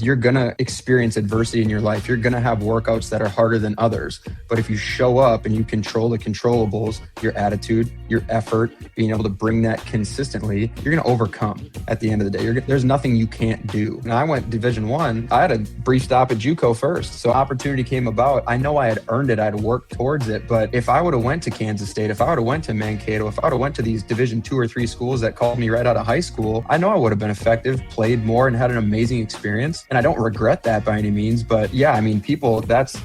You're going to experience adversity in your life. You're going to have workouts that are harder than others. But if you show up and you control the controllables, your attitude, your effort, being able to bring that consistently, you're going to overcome at the end of the day. There's nothing you can't do. And I went Division I. I had a brief stop at JUCO first. So opportunity came about. I know I had earned it. I'd worked towards it. But if I would have went to Kansas State, if I would have went to Mankato, if I would have went to these Division II or III schools that called me right out of high school, I know I would have been effective, played more, and had an amazing experience. And I don't regret that by any means, but yeah, I mean,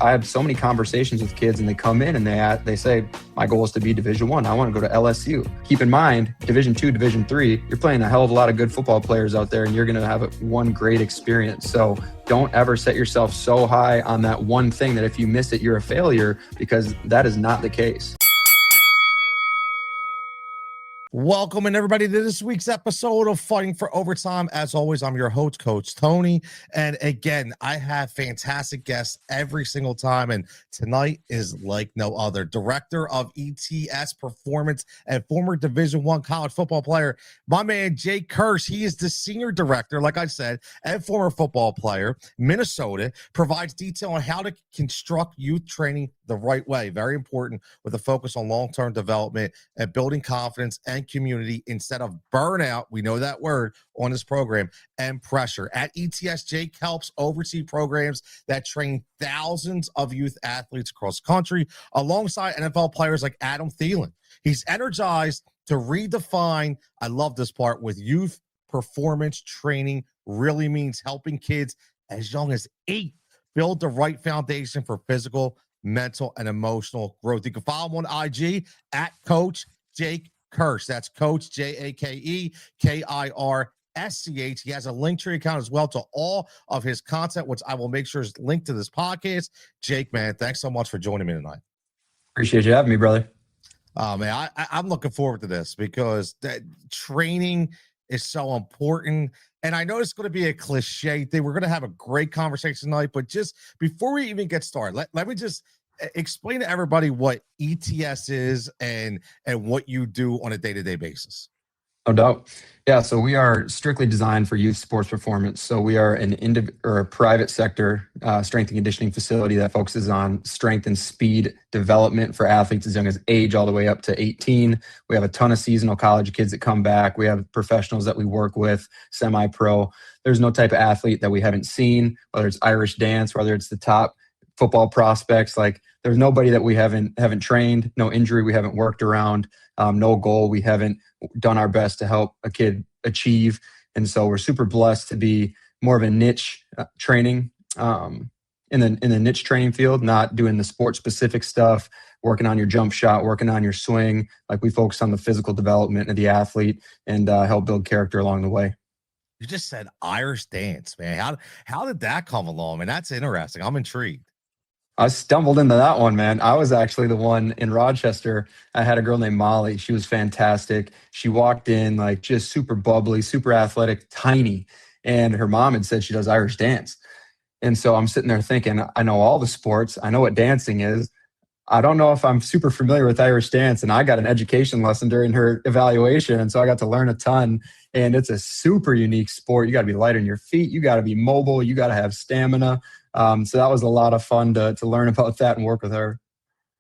I have so many conversations with kids and they come in and they say, my goal is to be Division I want to go to LSU. Keep in mind, Division II, Division III, you're playing a hell of a lot of good football players out there and you're going to have one great experience. So don't ever set yourself so high on that one thing that if you miss it, you're a failure, because that is not the case. Welcome and everybody to this week's episode of Fighting for Overtime. As always, I'm your host, Coach Tony. And again, I have fantastic guests every single time. And tonight is like no other. Director of ETS Performance and former Division I college football player, my man, Jake Kirsch. He is the senior director, like I said, and former football player. Minnesota provides detail on how to construct youth training the right way. Very important, with a focus on long-term development and building confidence and community instead of burnout. We know that word on this program, and pressure. At ETS, Jake helps oversee programs that train thousands of youth athletes across the country alongside NFL players like Adam Thielen. He's energized to redefine, I love this part, with youth performance training really means helping kids as young as 8 build the right foundation for physical, mental, and emotional growth. You can follow him on IG at Coach Jake Kirsch. That's Coach JakeKirsch. He has a Linktree account as well to all of his content, which I will make sure is linked to this podcast. Jake, man, thanks so much for joining me tonight. Appreciate you having me, brother. Man, I'm looking forward to this because that training is so important. And I know it's going to be a cliche thing. We're going to have a great conversation tonight, but just before we even get started, let me just explain to everybody what ETS is and what you do on a day-to-day basis. No doubt. Yeah, so we are strictly designed for youth sports performance. So we are a private sector strength and conditioning facility that focuses on strength and speed development for athletes as young as age all the way up to 18. We have a ton of seasonal college kids that come back. We have professionals that we work with, semi-pro. There's no type of athlete that we haven't seen, whether it's Irish dance, whether it's the top football prospects. Like, there's nobody that we haven't trained, no injury we haven't worked around, no goal we haven't done our best to help a kid achieve. And so we're super blessed to be more of a niche training in the niche training field, not doing the sport specific stuff, working on your jump shot, working on your swing. Like, we focus on the physical development of the athlete and help build character along the way. You just said Irish dance, man. How did that come along? And that's interesting. I'm intrigued. I stumbled into that one, man. I was actually the one in Rochester. I had a girl named Molly. She was fantastic. She walked in like just super bubbly, super athletic, tiny. And her mom had said she does Irish dance. And so I'm sitting there thinking, I know all the sports. I know what dancing is. I don't know if I'm super familiar with Irish dance. And I got an education lesson during her evaluation. And so I got to learn a ton. And it's a super unique sport. You got to be light on your feet. You got to be mobile. You got to have stamina. So that was a lot of fun to learn about that and work with her.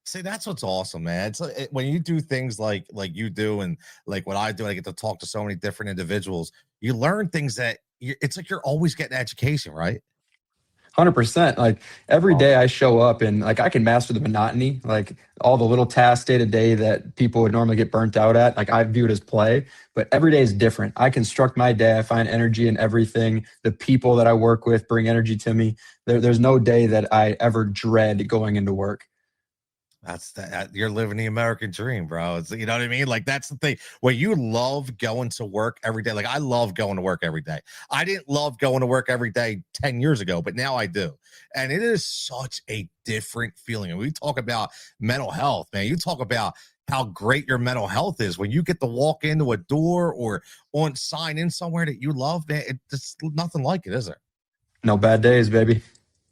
See, that's what's awesome, man. It's like when you do things like you do and like what I do, I get to talk to so many different individuals. You learn things that it's like you're always getting education, right? 100%. Like, every day I show up and like I can master the monotony, like all the little tasks day to day that people would normally get burnt out at. Like, I view it as play, but every day is different. I construct my day. I find energy in everything. The people that I work with bring energy to me. There's no day that I ever dread going into work. That's that. You're living the American dream, bro. It's, you know what I mean? Like, that's the thing where you love going to work every day. Like, I love going to work every day. I didn't love going to work every day 10 years ago, but now I do. And it is such a different feeling. And we talk about mental health, man. You talk about how great your mental health is when you get to walk into a door or sign in somewhere that you love, man. It's nothing like it, is there? No bad days, baby.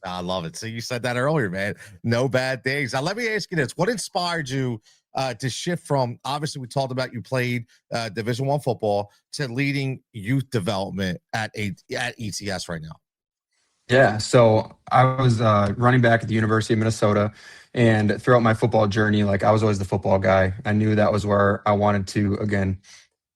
I love it. So you said that earlier, man. No bad days. Now, let me ask you this. What inspired you to shift from, obviously, we talked about you played Division I football to leading youth development at ETS right now? Yeah, so I was running back at the University of Minnesota, and throughout my football journey, like I was always the football guy. I knew that was where I wanted to again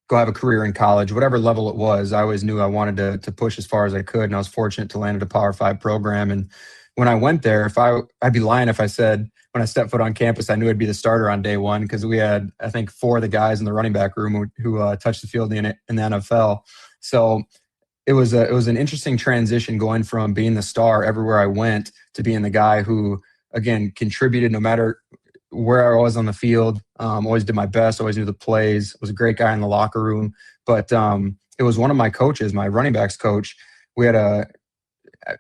go have a career in college, whatever level it was. I always knew I wanted to push as far as I could, and I was fortunate to land at a Power Five program. And when I went there, if I'd be lying if I said when I stepped foot on campus, I knew I'd be the starter on day one because we had I think four of the guys in the running back room who touched the field in the NFL. So it was an interesting transition going from being the star everywhere I went to being the guy who again contributed no matter where I was on the field. Always did my best, always knew the plays, was a great guy in the locker room. But it was one of my coaches, my running backs coach. We had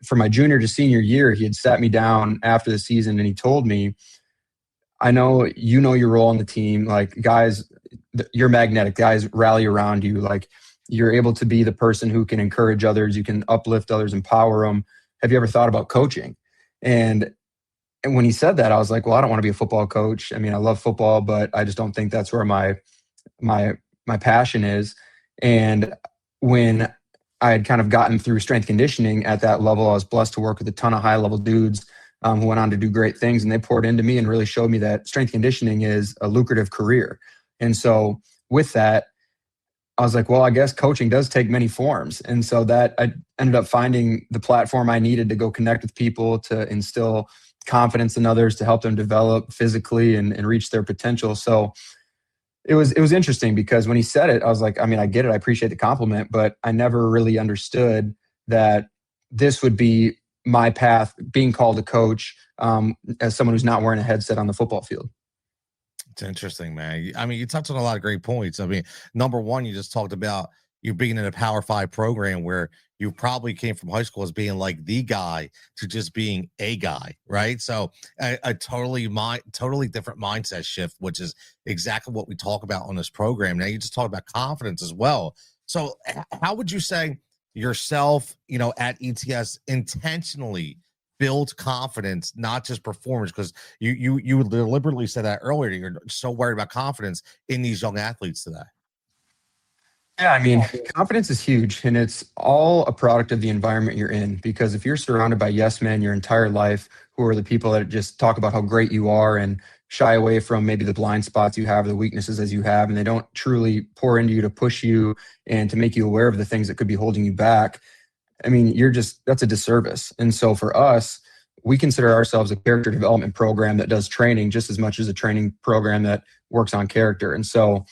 for my junior to senior year, he had sat me down after the season and he told me, I know you know your role on the team. Like guys, you're magnetic. Guys rally around you. Like you're able to be the person who can encourage others. You can uplift others, empower them. Have you ever thought about coaching? And and when he said that, I was like, well, I don't want to be a football coach. I mean, I love football, but I just don't think that's where my my passion is. And when I had kind of gotten through strength conditioning at that level, I was blessed to work with a ton of high level dudes who went on to do great things, and they poured into me and really showed me that strength conditioning is a lucrative career. And so with that, I was like, well, I guess coaching does take many forms. And so that I ended up finding the platform I needed to go connect with people, to instill confidence in others, to help them develop physically and reach their potential. So it was interesting because when he said it, I was like, I mean, I get it. I appreciate the compliment, but I never really understood that this would be my path, being called a coach as someone who's not wearing a headset on the football field. It's interesting, man. I mean, you touched on a lot of great points. I mean, number one, you just talked about you being in a Power Five program where you probably came from high school as being like the guy to just being a guy, right? So a totally different mindset shift, which is exactly what we talk about on this program. Now you just talk about confidence as well. So how would you say yourself, at ETS intentionally build confidence, not just performance? Because you deliberately said that earlier. You're so worried about confidence in these young athletes today. Yeah, I mean, confidence is huge, and it's all a product of the environment you're in. Because if you're surrounded by yes men your entire life, who are the people that just talk about how great you are and shy away from maybe the blind spots you have, the weaknesses as you have, and they don't truly pour into you to push you and to make you aware of the things that could be holding you back, I mean, that's a disservice. And so for us, we consider ourselves a character development program that does training just as much as a training program that works on character. And so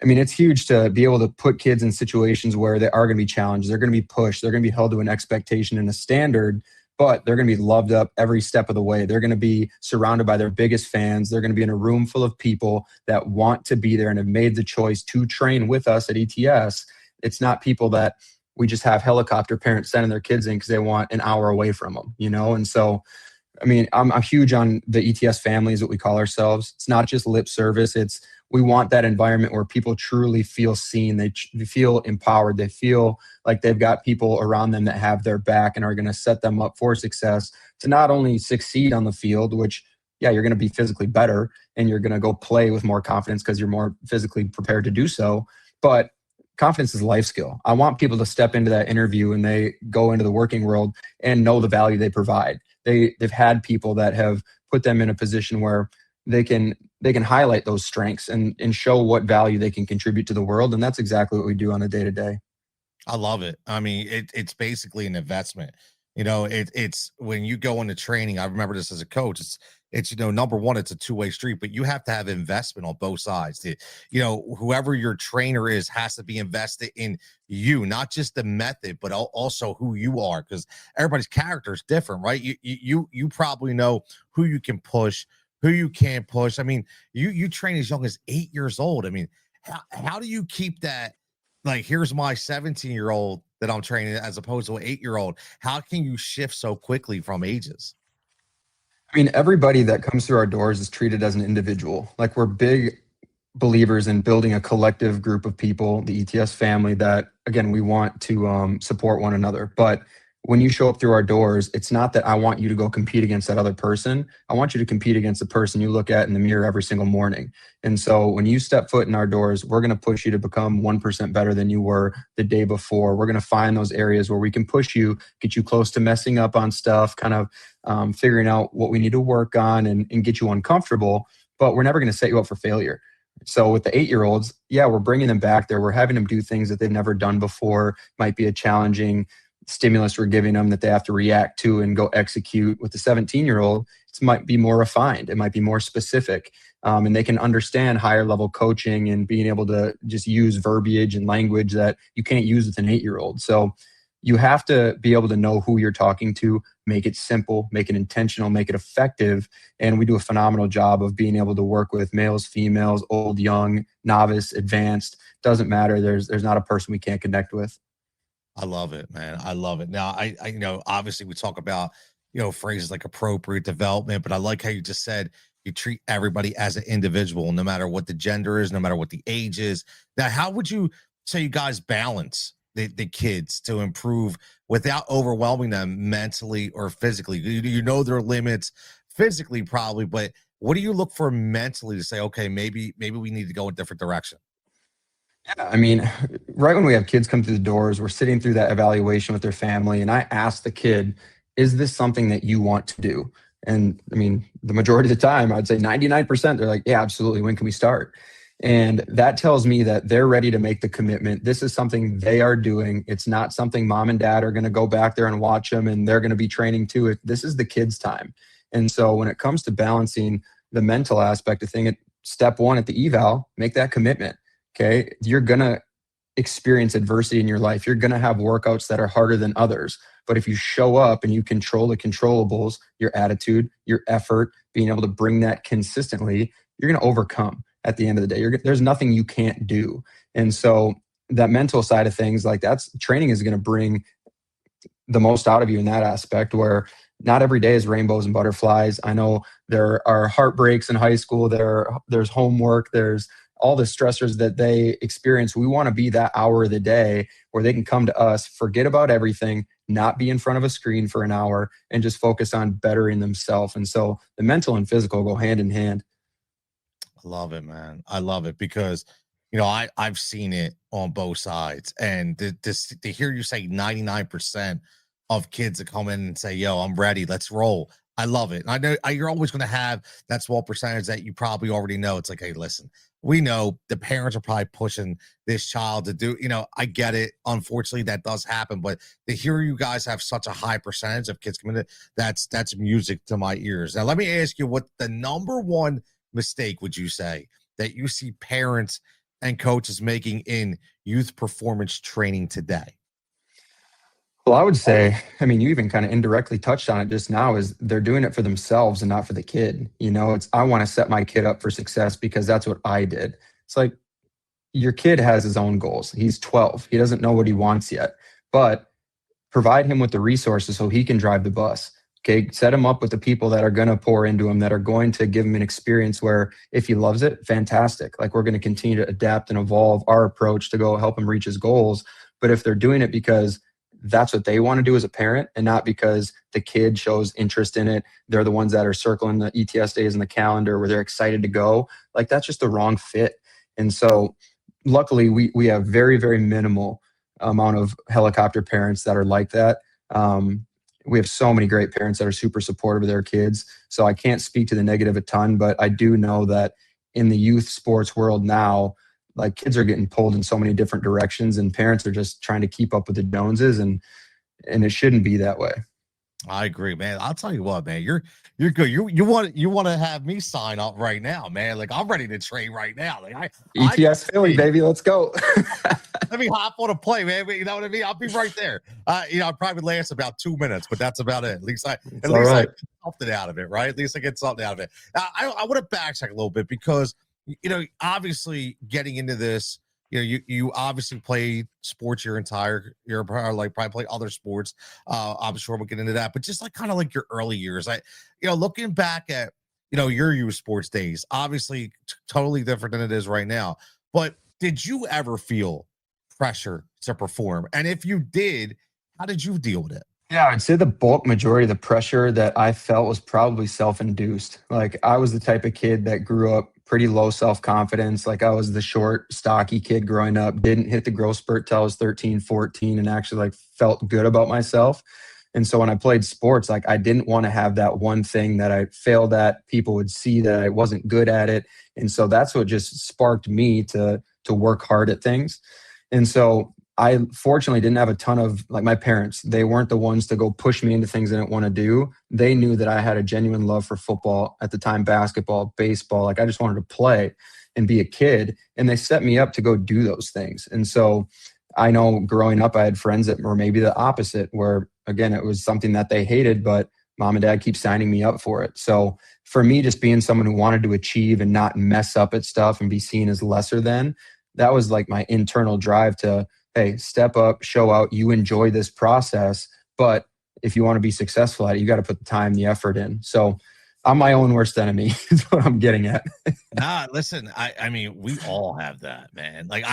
I mean, it's huge to be able to put kids in situations where they are going to be challenged. They're going to be pushed. They're going to be held to an expectation and a standard, but they're going to be loved up every step of the way. They're going to be surrounded by their biggest fans. They're going to be in a room full of people that want to be there and have made the choice to train with us at ETS. It's not people that we just have helicopter parents sending their kids in because they want an hour away from them. And so I mean, I'm huge on the ETS family is what we call ourselves. It's not just lip service. We want that environment where people truly feel seen. They feel empowered. They feel like they've got people around them that have their back and are going to set them up for success to not only succeed on the field, which, yeah, you're going to be physically better and you're going to go play with more confidence because you're more physically prepared to do so. But confidence is a life skill. I want people to step into that interview and they go into the working world and know the value they provide. They've had people that have put them in a position where they can highlight those strengths and show what value they can contribute to the world. And that's exactly what we do on a day-to-day. I love it. I mean, it's basically an investment. It's when you go into training. I remember this as a coach. It's number one, it's a two-way street, but you have to have investment on both sides. Whoever your trainer is has to be invested in you, not just the method, but also who you are, because everybody's character is different, right? You probably know who you can push, who you can't push. I mean, you train as young as 8 years old. I mean, how do you keep that? Like, here's my 17-year-old that I'm training as opposed to an 8-year-old. How can you shift so quickly from ages? I mean, everybody that comes through our doors is treated as an individual. Like we're big believers in building a collective group of people, the ETS family, that again, we want to support one another. But when you show up through our doors, it's not that I want you to go compete against that other person. I want you to compete against the person you look at in the mirror every single morning. And so when you step foot in our doors, we're going to push you to become 1% better than you were the day before. We're going to find those areas where we can push you, get you close to messing up on stuff, kind of figuring out what we need to work on and get you uncomfortable. But we're never going to set you up for failure. So with the 8-year-olds, yeah, we're bringing them back there. We're having them do things that they've never done before. Might be a challenging stimulus we're giving them that they have to react to and go execute. With the 17-year-old, it might be more refined. It might be more specific. And they can understand higher level coaching and being able to just use verbiage and language that you can't use with an 8-year-old. So you have to be able to know who you're talking to, make it simple, make it intentional, make it effective. And we do a phenomenal job of being able to work with males, females, old, young, novice, advanced. Doesn't matter. There's not a person we can't connect with. I love it, man. I love it. Now, obviously we talk about, phrases like appropriate development, but I like how you just said you treat everybody as an individual, no matter what the gender is, no matter what the age is. Now, how would you say you guys balance the kids to improve without overwhelming them mentally or physically? You know their limits physically probably, but what do you look for mentally to say, okay, maybe we need to go in a different direction? Yeah, I mean, right when we have kids come through the doors, we're sitting through that evaluation with their family, and I ask the kid, is this something that you want to do? And I mean, the majority of the time, I'd say 99%, they're like, yeah, absolutely. When can we start? And that tells me that they're ready to make the commitment. This is something they are doing. It's not something mom and dad are going to go back there and watch them and they're going to be training too. This is the kids' time. And so when it comes to balancing the mental aspect of thing, step one at the eval, make that commitment. Okay. You're going to experience adversity in your life. You're going to have workouts that are harder than others. But if you show up and you control the controllables, your attitude, your effort, being able to bring that consistently, you're going to overcome at the end of the day. There's nothing you can't do. And so that mental side of things, like that's training is going to bring the most out of you in that aspect, where not every day is rainbows and butterflies. I know there are heartbreaks in high school. There's homework. There's all the stressors that they experience. We want to be that hour of the day where they can come to us, forget about everything, not be in front of a screen for an hour, and just focus on bettering themselves. And so the mental and physical go hand in hand. I love it, man. I love it because, I've seen it on both sides. And to hear you say 99% of kids that come in and say, yo, I'm ready, let's roll. I love it. I know you're always going to have that small percentage that you probably already know. It's like, hey, listen, we know the parents are probably pushing this child to do, I get it. Unfortunately, that does happen. But to hear you guys have such a high percentage of kids coming in, that's music to my ears. Now, let me ask you, what the number one mistake would you say that you see parents and coaches making in youth performance training today? Well, I would say, I mean, you even kind of indirectly touched on it just now, is they're doing it for themselves and not for the kid. It's, I want to set my kid up for success because that's what I did. It's like, your kid has his own goals. He's 12. He doesn't know what he wants yet, but provide him with the resources so he can drive the bus. Okay. Set him up with the people that are going to pour into him, that are going to give him an experience where if he loves it, fantastic. Like, we're going to continue to adapt and evolve our approach to go help him reach his goals. But if they're doing it because that's what they want to do as a parent and not because the kid shows interest in it, they're the ones that are circling the ETS days in the calendar where they're excited to go, like, that's just the wrong fit. And so luckily we have very, very minimal amount of helicopter parents that are like that. We have so many great parents that are super supportive of their kids. So I can't speak to the negative a ton, but I do know that in the youth sports world now, like, kids are getting pulled in so many different directions and parents are just trying to keep up with the Joneses, and it shouldn't be that way. I agree, man. I'll tell you what, man, you're good. You want to have me sign up right now, man. Like, I'm ready to train right now. Like, ETS Philly, baby, let's go. let me hop on a play, man. You know what I mean? I'll be right there. I probably last about 2 minutes, but that's about it. At least I get something out of it, right? At least I get something out of it. I want to backtrack a little bit because, obviously getting into this, you obviously played sports your like probably play other sports. I'm sure we'll get into that, but just like kind of like your early years, looking back at, your youth sports days, obviously totally different than it is right now. But did you ever feel pressure to perform? And if you did, how did you deal with it? Yeah, I'd say the bulk majority of the pressure that I felt was probably self-induced. Like I was the type of kid that grew up pretty low self-confidence. Like I was the short, stocky kid growing up, didn't hit the growth spurt till I was 13, 14, and actually like felt good about myself. And so when I played sports, like I didn't want to have that one thing that I failed at. People would see that I wasn't good at it. And so that's what just sparked me to work hard at things. And so I fortunately didn't have a ton of like my parents. They weren't the ones to go push me into things I didn't want to do. They knew that I had a genuine love for football at the time, basketball, baseball. Like I just wanted to play and be a kid. And they set me up to go do those things. And so I know growing up, I had friends that were maybe the opposite, where again, it was something that they hated, but mom and dad keep signing me up for it. So for me, just being someone who wanted to achieve and not mess up at stuff and be seen as lesser than, that was like my internal drive to, hey, step up, show out, you enjoy this process. But if you want to be successful at it, you got to put the time, the effort in. So I'm my own worst enemy is what I'm getting at. Nah, listen, I mean, we all have that, man. Like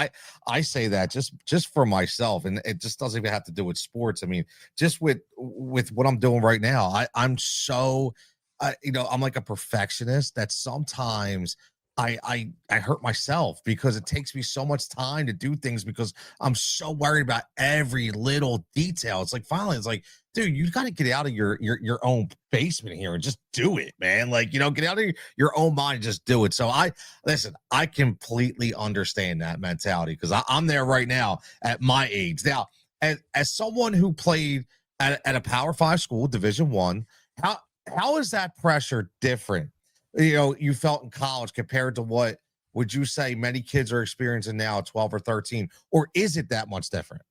I say that just for myself, and it just doesn't even have to do with sports. I mean, just with what I'm doing right now, I'm so I'm like a perfectionist that sometimes I hurt myself because it takes me so much time to do things because I'm so worried about every little detail. It's like finally, it's like, dude, you got to get out of your own basement here and just do it, man. Like, get out of your own mind and just do it. So I completely understand that mentality because I'm there right now at my age. Now, as someone who played at a Power Five school, Division 1, how is that pressure different? You felt in college compared to what would you say many kids are experiencing now at 12 or 13, or is it that much different?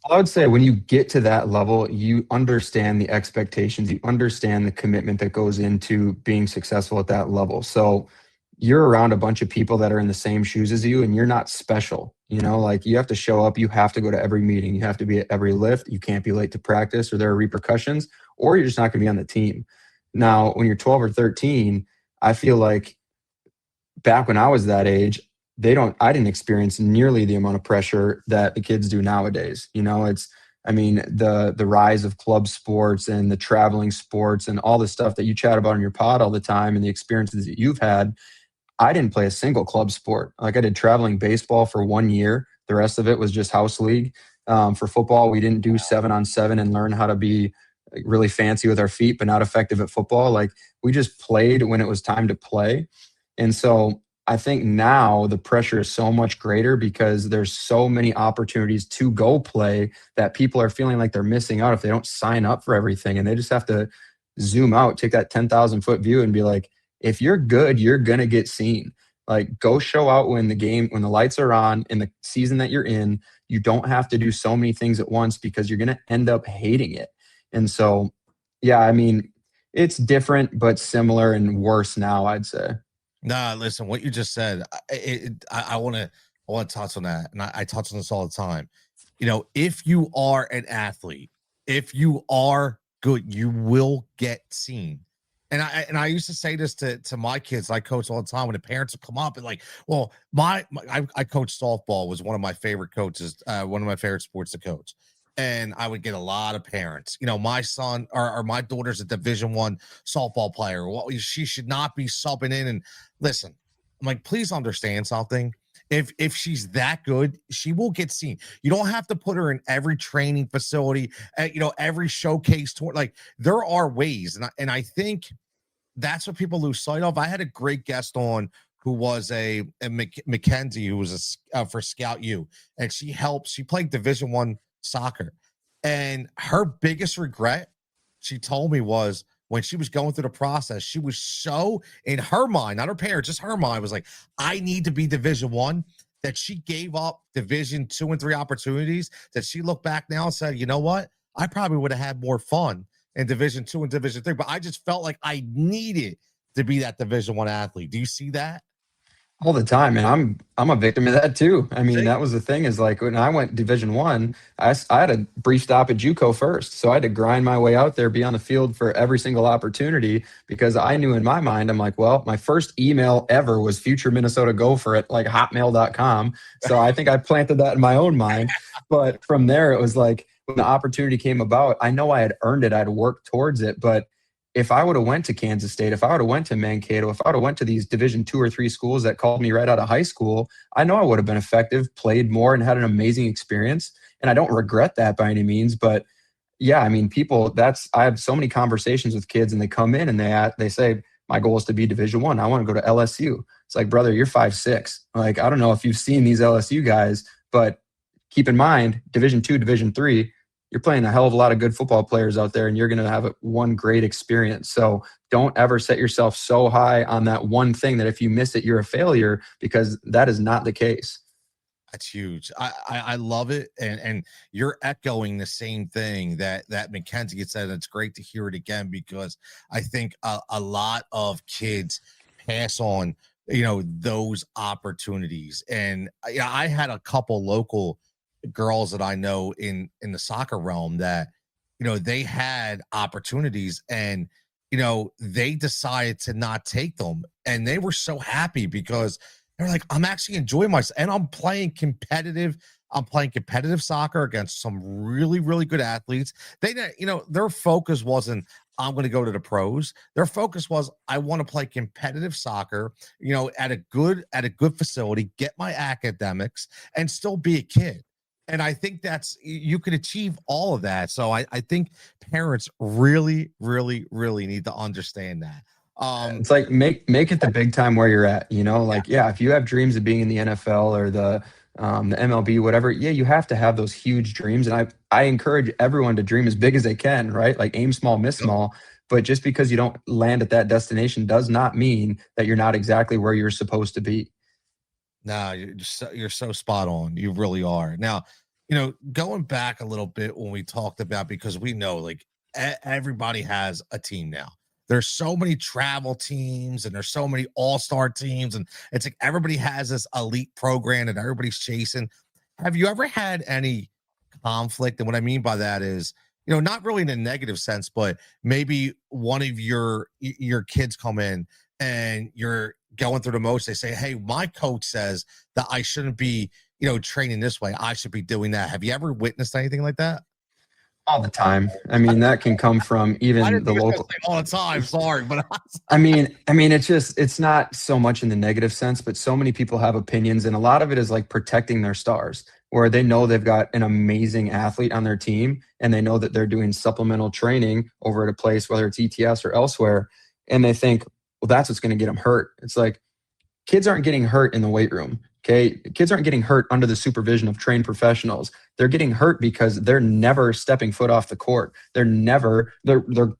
I would say when you get to that level, you understand the expectations, you understand the commitment that goes into being successful at that level. So you're around a bunch of people that are in the same shoes as you and you're not special. Like you have to show up, you have to go to every meeting, you have to be at every lift, you can't be late to practice or there are repercussions, or you're just not going to be on the team. Now, when you're 12 or 13, I feel like back when I was that age, I didn't experience nearly the amount of pressure that the kids do nowadays. The rise of club sports and the traveling sports and all the stuff that you chat about on your pod all the time and the experiences that you've had. I didn't play a single club sport. Like I did traveling baseball for 1 year. The rest of it was just house league. For football, we didn't do 7-on-7 and learn how to be really fancy with our feet, but not effective at football. Like we just played when it was time to play. And so I think now the pressure is so much greater because there's so many opportunities to go play that people are feeling like they're missing out if they don't sign up for everything. And they just have to zoom out, take that 10,000 foot view and be like, if you're good, you're going to get seen. Like go show out when the lights are on in the season that you're in. You don't have to do so many things at once because you're going to end up hating it. And so, yeah, I mean, it's different, but similar and worse now, I'd say. Nah, listen, what you just said, I want to touch on that, and I touch on this all the time. If you are an athlete, if you are good, you will get seen. And I used to say this to my kids. I coach all the time when the parents would come up and like, well, I coached softball, was one of my favorite coaches, one of my favorite sports to coach. And I would get a lot of parents. My son or my daughter's a Division 1 softball player. Well, she should not be subbing in. And listen, I'm like, please understand something. If she's that good, she will get seen. You don't have to put her in every training facility, every showcase tour. Like there are ways, and I think that's what people lose sight of. I had a great guest on who was a Mackenzie, who was for Scout U, and she played Division 1 soccer. And her biggest regret, she told me, was when she was going through the process, she was so in her mind, not her parents, just her mind was like, I need to be Division 1, that she gave up Division 2 and 3 opportunities, that she looked back now and said, you know what? I probably would have had more fun in Division 2 and Division 3, but I just felt like I needed to be that Division 1 athlete. Do you see that? All the time, and I'm a victim of that too. I mean, See? that was the thing, is like when I went Division 1, I had a brief stop at JUCO first, so I had to grind my way out there, be on the field for every single opportunity, because I knew in my mind, I'm like, well, my first email ever was future Minnesota Gopher at like hotmail.com. So I think I planted that in my own mind. But from there, it was like, when the opportunity came about, I know I had earned it. I'd worked towards it. But if I would have went to Kansas State, if I would have went to Mankato, if I would have went to these Division 2 or 3 schools that called me right out of high school, I know I would have been effective, played more, and had an amazing experience. And I don't regret that by any means. But yeah, I mean, I have so many conversations with kids, and they come in and they say, my goal is to be Division 1. I want to go to LSU. It's like, brother, you're 5'6". Like, I don't know if you've seen these LSU guys, but keep in mind, Division 2, Division 3, you're playing a hell of a lot of good football players out there, and you're going to have one great experience. So don't ever set yourself so high on that one thing that if you miss it, you're a failure, because that is not the case. That's huge. I love it, and you're echoing the same thing that Mackenzie had said. It's great to hear it again, because I think a lot of kids pass on those opportunities. And I had a couple local girls that I know in the soccer realm that they had opportunities, and they decided to not take them, and they were so happy because they're like, I'm actually enjoying myself, and I'm playing competitive soccer against some really, really good athletes. They, their focus wasn't, I'm going to go to the pros. Their focus was, I want to play competitive soccer, at a good facility, get my academics, and still be a kid. And I think you could achieve all of that. So I think parents really, really, really need to understand that. It's like make it the big time where you're at, like, yeah, if you have dreams of being in the NFL or the MLB, whatever, yeah, you have to have those huge dreams. And I encourage everyone to dream as big as they can, right? Like, aim small, miss small. But just because you don't land at that destination does not mean that you're not exactly where you're supposed to be. No, you're so spot on. You really are. Now, going back a little bit when we talked about, because we know, like, everybody has a team now. There's so many travel teams, and there's so many all-star teams, and it's like everybody has this elite program and everybody's chasing. Have you ever had any conflict? And what I mean by that is, not really in a negative sense, but maybe one of your kids come in and you're going through the motions. They say, hey, my coach says that I shouldn't be, training this way. I should be doing that. Have you ever witnessed anything like that? All the time. I mean, that can come from even the local. All the time. Sorry, but I mean, it's not so much in the negative sense, but so many people have opinions, and a lot of it is like protecting their stars, where they know they've got an amazing athlete on their team, and they know that they're doing supplemental training over at a place, whether it's ETS or elsewhere, and they think, well, that's what's going to get them hurt. It's like, kids aren't getting hurt in the weight room. Okay. Kids aren't getting hurt under the supervision of trained professionals. They're getting hurt because they're never stepping foot off the court. They're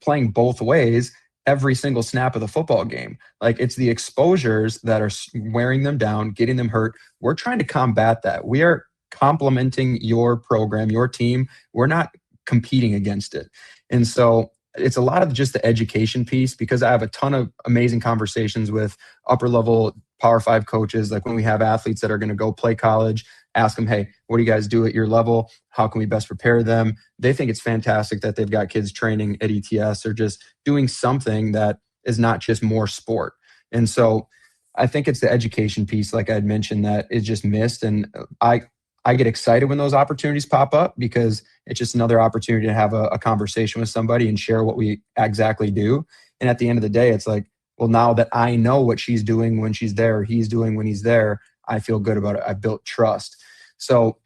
playing both ways every single snap of the football game. Like, it's the exposures that are wearing them down, getting them hurt. We're trying to combat that. We are complementing your program, your team. We're not competing against it. And so it's a lot of just the education piece, because I have a ton of amazing conversations with upper level Power 5 coaches. Like, when we have athletes that are going to go play college, ask them, hey, what do you guys do at your level? How can we best prepare them? They think it's fantastic that they've got kids training at ETS or just doing something that is not just more sport. And so I think it's the education piece, like I had mentioned, that is just missed. And I get excited when those opportunities pop up, because it's just another opportunity to have a conversation with somebody and share what we exactly do. And at the end of the day, it's like, well, now that I know what she's doing when she's there, or he's doing when he's there, I feel good about it. I built trust. So,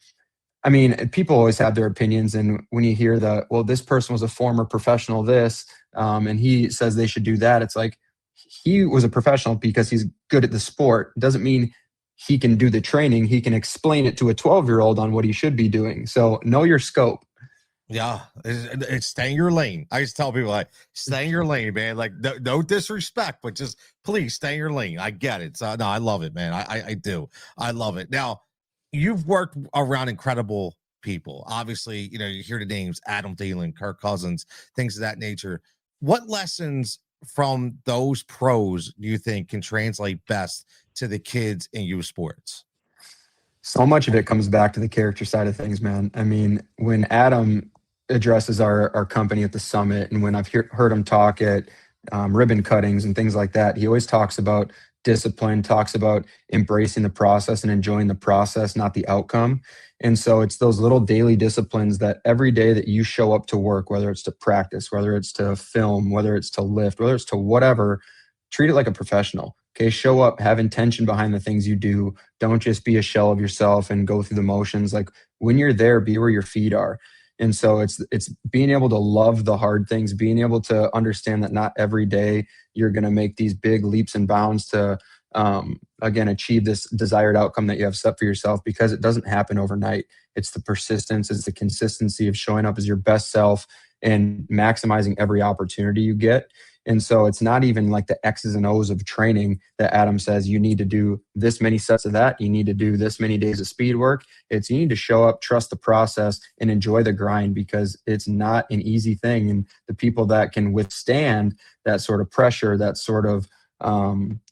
I mean, people always have their opinions. And when you hear well, this person was a former professional, and he says they should do that. It's like, he was a professional because he's good at the sport. It doesn't mean he can do the training. He can explain it to a 12-year-old on what he should be doing. So know your scope. Yeah, it's stay in your lane. I just tell people, like, stay in your lane, man. Like, no disrespect, but just please stay in your lane. I get it. So, no, I love it, man. I do. I love it. Now, you've worked around incredible people. Obviously, you hear the names Adam Thielen, Kirk Cousins, things of that nature. What lessons from those pros do you think can translate best to the kids in youth sports? So much of it comes back to the character side of things, man. I mean, when Adam addresses our company at the summit, and when I've heard him talk at ribbon cuttings and things like that, he always talks about discipline, talks about embracing the process and enjoying the process, not the outcome. And so it's those little daily disciplines that every day that you show up to work, whether it's to practice, whether it's to film, whether it's to lift, whether it's to whatever, treat it like a professional. Okay, show up, have intention behind the things you do. Don't just be a shell of yourself and go through the motions. Like when you're there, be where your feet are. And so it's being able to love the hard things, being able to understand that not every day you're going to make these big leaps and bounds to again achieve this desired outcome that you have set for yourself, because it doesn't happen overnight. It's the persistence, it's the consistency of showing up as your best self and maximizing every opportunity you get. And so it's not even like the X's and O's of training that Adam says you need to do this many sets of that, you need to do this many days of speed work. It's you need to show up, trust the process, and enjoy the grind, because it's not an easy thing. And the people that can withstand that sort of pressure, that sort of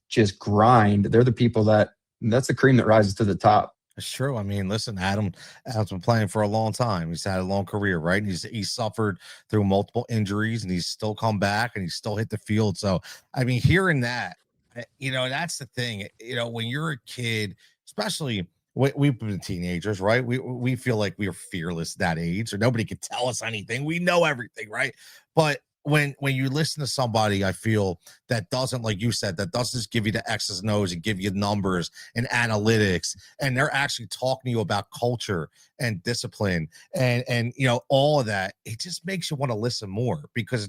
just grind, they're the people that's the cream that rises to the top. It's true. I mean, listen, Adam's been playing for a long time. He's had a long career, right? And he's suffered through multiple injuries, and he's still come back, and he's still hit the field. So, I mean, hearing that, that's the thing. When you're a kid, especially we've been teenagers, right? We feel like we are fearless at that age, or nobody can tell us anything. We know everything, right? But when you listen to somebody, I feel that doesn't, like you said, that doesn't just give you the X's and O's and give you numbers and analytics, and they're actually talking to you about culture and discipline and all of that. It just makes you want to listen more, because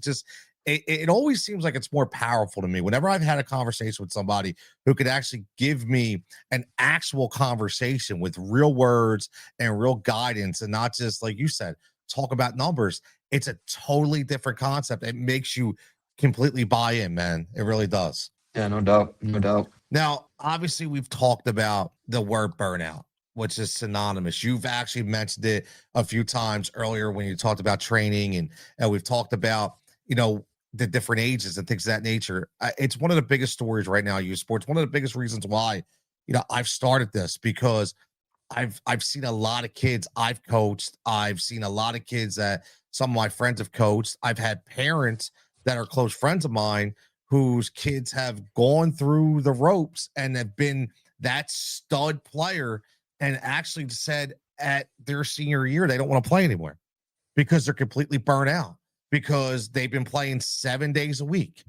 it always seems like it's more powerful to me whenever I've had a conversation with somebody who could actually give me an actual conversation with real words and real guidance, and not just, like you said, talk about numbers. It's a totally different concept. It makes you completely buy in, man. It really does. Yeah, no doubt. No doubt. Now, obviously, we've talked about the word burnout, which is synonymous. You've actually mentioned it a few times earlier when you talked about training, and we've talked about, the different ages and things of that nature. It's one of the biggest stories right now in youth sports. One of the biggest reasons why, I've started this, because I've seen a lot of kids I've coached. I've seen a lot of kids that some of my friends have coached. I've had parents that are close friends of mine whose kids have gone through the ropes and have been that stud player, and actually said at their senior year they don't want to play anymore because they're completely burnt out, because they've been playing 7 days a week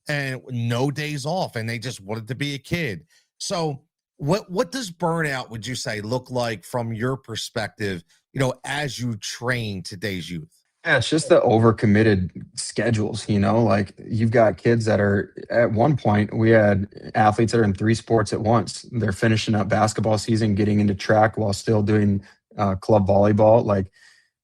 and no days off, and they just wanted to be a kid. So what does burnout, would you say, look like from your perspective, as you train today's youth? Yeah, it's just the overcommitted schedules, like you've got kids that are, at one point, we had athletes that are in 3 sports at once. They're finishing up basketball season, getting into track while still doing club volleyball. Like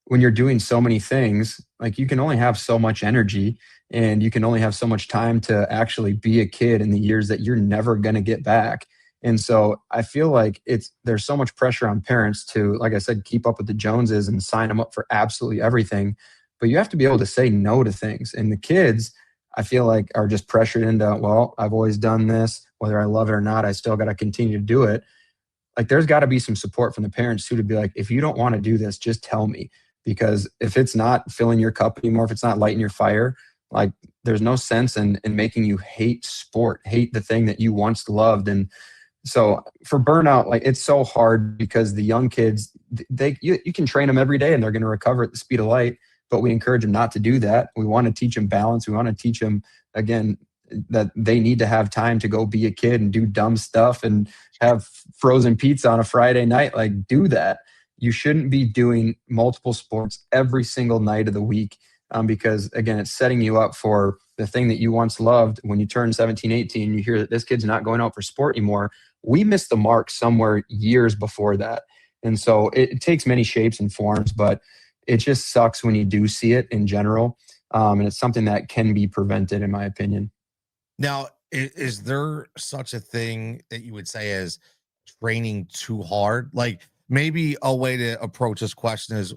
when you're doing so many things, like you can only have so much energy, and you can only have so much time to actually be a kid in the years that you're never going to get back. And so I feel like there's so much pressure on parents to, like I said, keep up with the Joneses and sign them up for absolutely everything. But you have to be able to say no to things. And the kids, I feel like, are just pressured into, well, I've always done this, whether I love it or not, I still got to continue to do it. Like there's got to be some support from the parents too, to be like, if you don't want to do this, just tell me. Because if it's not filling your cup anymore, if it's not lighting your fire, like there's no sense in making you hate sport, hate the thing that you once loved. And so for burnout, like it's so hard, because the young kids, you can train them every day and they're going to recover at the speed of light, but we encourage them not to do that. We want to teach them balance. We want to teach them, again, that they need to have time to go be a kid and do dumb stuff and have frozen pizza on a Friday night. Like, do that. You shouldn't be doing multiple sports every single night of the week, because, again, it's setting you up for the thing that you once loved. When you turn 17, 18, you hear that this kid's not going out for sport anymore. We missed the mark somewhere years before that. And so it takes many shapes and forms, but it just sucks when you do see it in general. And it's something that can be prevented, in my opinion. Now, is there such a thing that you would say as training too hard? Like, maybe a way to approach this question is,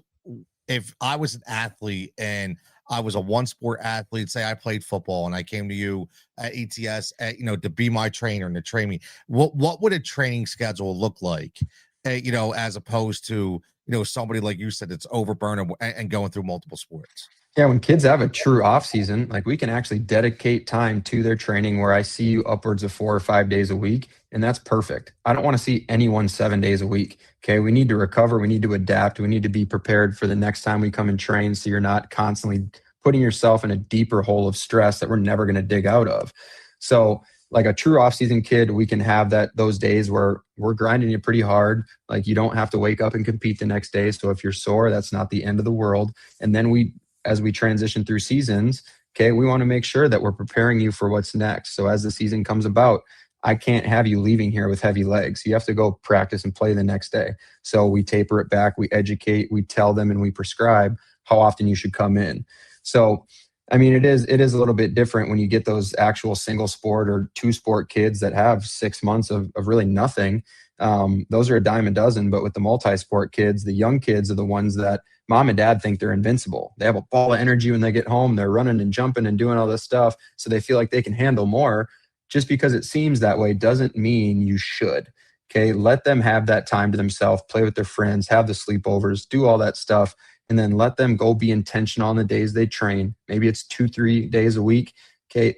if I was an athlete and I was a one sport athlete, say I played football and I came to you at ETS, to be my trainer and to train me, what would a training schedule look like? As opposed to, somebody like you said, that's overburdened and going through multiple sports. Yeah, when kids have a true off season, like we can actually dedicate time to their training where I see you upwards of 4 or 5 days a week, and that's perfect. I don't want to see anyone 7 days a week. Okay. We need to recover. We need to adapt. We need to be prepared for the next time we come and train so you're not constantly putting yourself in a deeper hole of stress that we're never going to dig out of. So, like a true off-season kid, we can have those days where we're grinding you pretty hard. Like you don't have to wake up and compete the next day. So if you're sore, that's not the end of the world. And then as we transition through seasons, okay, we want to make sure that we're preparing you for what's next. So as the season comes about, I can't have you leaving here with heavy legs. You have to go practice and play the next day. So we taper it back, we educate, we tell them, and we prescribe how often you should come in. So I mean, it is a little bit different when you get those actual single sport or two sport kids that have 6 months of really nothing. Those are a dime a dozen. But with the multi-sport kids, the young kids are the ones that mom and dad think they're invincible. They have a ball of energy when they get home. They're running and jumping and doing all this stuff. So they feel like they can handle more. Just because it seems that way doesn't mean you should. Okay. Let them have that time to themselves, play with their friends, have the sleepovers, do all that stuff, and then let them go be intentional on the days they train. Maybe it's 2-3 days a week. Okay.